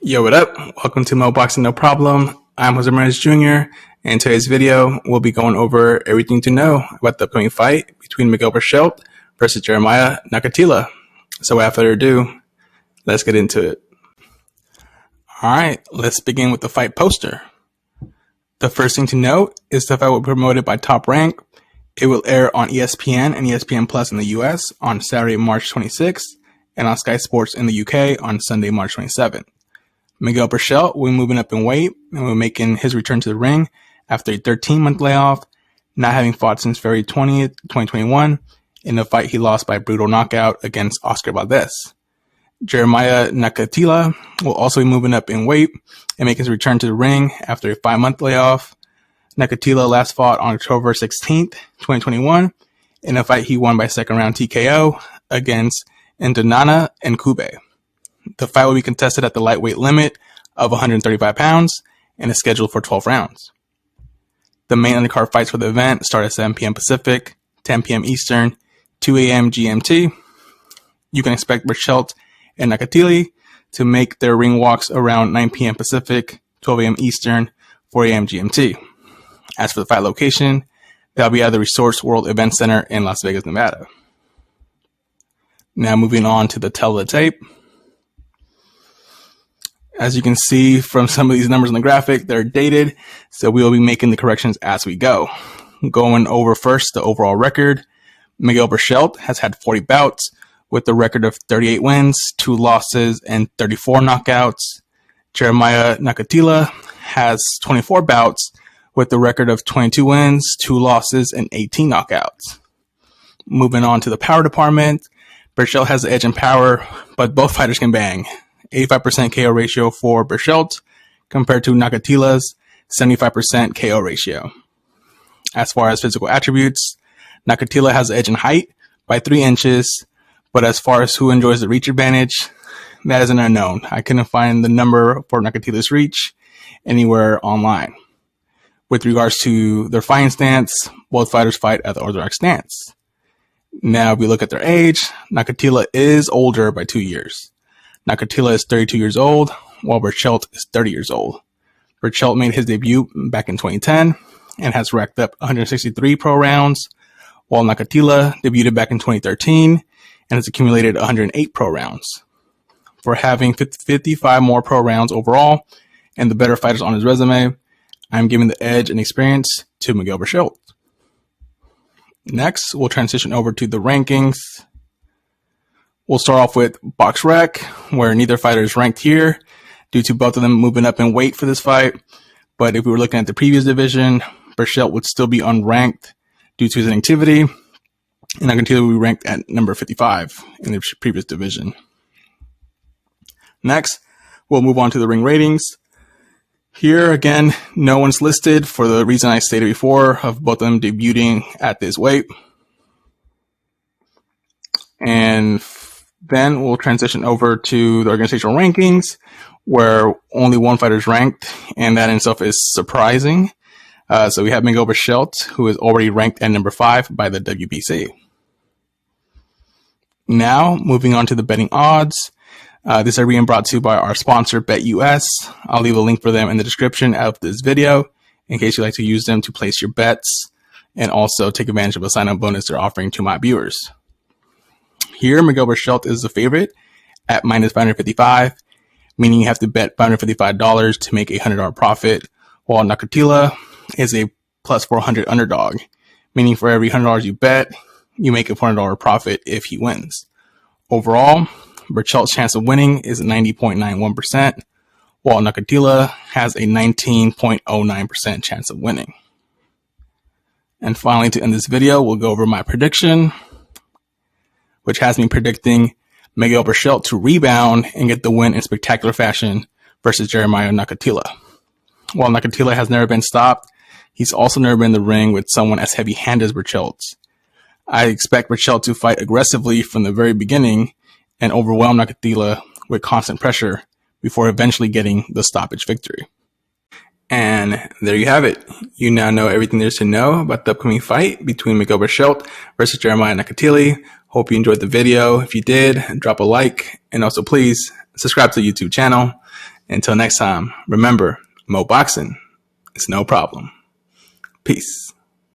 Yo, what up? Welcome to Mo Boxing No Problem. I'm Jose Ramirez Jr. and in today's video, we'll be going over everything to know about the upcoming fight between Miguel Berchelt versus Jeremiah Nakathila. So without further ado, let's get into it. Alright, let's begin with the fight poster. The first thing to note is the fight will be promoted by Top Rank. It will air on ESPN and ESPN Plus in the US on Saturday, March 26th, and on Sky Sports in the UK on Sunday, March 27th. Miguel Berchelt will be moving up in weight and will be making his return to the ring after a 13-month layoff, not having fought since February 20th, 2021, in a fight he lost by brutal knockout against Oscar Valdez. Jeremiah Nakathila will also be moving up in weight and make his return to the ring after a 5-month layoff. Nakathila last fought on October 16th, 2021, in a fight he won by second round TKO against Ndonana and Kube. The fight will be contested at the lightweight limit of 135 pounds and is scheduled for 12 rounds. The main undercard fights for the event start at 7 p.m. Pacific, 10 p.m. Eastern, 2 a.m. GMT. You can expect Berchelt and Nakathila to make their ring walks around 9 p.m. Pacific, 12 a.m. Eastern, 4 a.m. GMT. As for the fight location, they'll be at the Resorts World Event Center in Las Vegas, Nevada. Now moving on to the Teletape. As you can see from some of these numbers on the graphic, they're dated, so we will be making the corrections as we go. Going over first the overall record, Miguel Berchelt has had 40 bouts with a record of 38 wins, 2 losses, and 34 knockouts. Jeremiah Nakathila has 24 bouts with a record of 22 wins, 2 losses, and 18 knockouts. Moving on to the power department, Berchelt has the edge in power, but both fighters can bang. 85% KO ratio for Berchelt compared to Nakathila's 75% KO ratio. As far as physical attributes, Nakathila has the edge in height by 3 inches, but as far as who enjoys the reach advantage, that is an unknown. I couldn't find the number for Nakathila's reach anywhere online. With regards to their fighting stance, both fighters fight at the orthodox stance. Now, if we look at their age, Nakathila is older by 2 years. Nakathila is 32 years old, while Berchelt is 30 years old. Berchelt made his debut back in 2010 and has racked up 163 pro rounds, while Nakathila debuted back in 2013 and has accumulated 108 pro rounds. For having 55 more pro rounds overall and the better fighters on his resume, I'm giving the edge and experience to Miguel Berchelt. Next, we'll transition over to the rankings. We'll start off with BoxRec, where neither fighter is ranked here due to both of them moving up in weight for this fight. But if we were looking at the previous division, Berchelt would still be unranked due to his inactivity, and Nakathila would be ranked at number 55 in the previous division. Next, we'll move on to the ring ratings. Here, again, no one's listed for the reason I stated before of both of them debuting at this weight. And then we'll transition over to the organizational rankings, where only one fighter is ranked, and that in itself is surprising. So we have Miguel Berchelt, who is already ranked at number 5 by the WBC. Now, moving on to the betting odds. This is being brought to you by our sponsor, BetUS. I'll leave a link for them in the description of this video in case you'd like to use them to place your bets and also take advantage of a sign-up bonus they're offering to my viewers. Here, Miguel Berchelt is the favorite at minus 555, meaning you have to bet $555 to make a $100 profit, while Nakathila is a plus 400 underdog, meaning for every $100 you bet, you make a $400 profit if he wins. Overall, Berchelt's chance of winning is 90.91%, while Nakathila has a 19.09% chance of winning. And finally, to end this video, we'll go over my prediction, which has me predicting Miguel Berchelt to rebound and get the win in spectacular fashion versus Jeremiah Nakathila. While Nakathila has never been stopped, he's also never been in the ring with someone as heavy-handed as Berchelt. I expect Berchelt to fight aggressively from the very beginning and overwhelm Nakathila with constant pressure before eventually getting the stoppage victory. And there you have it. You now know everything there is to know about the upcoming fight between Miguel Berchelt versus Jeremiah Nakathila. Hope you enjoyed the video. If you did, drop a like, and also please subscribe to the YouTube channel. Until next time, remember, Mo Boxing is no problem. Peace.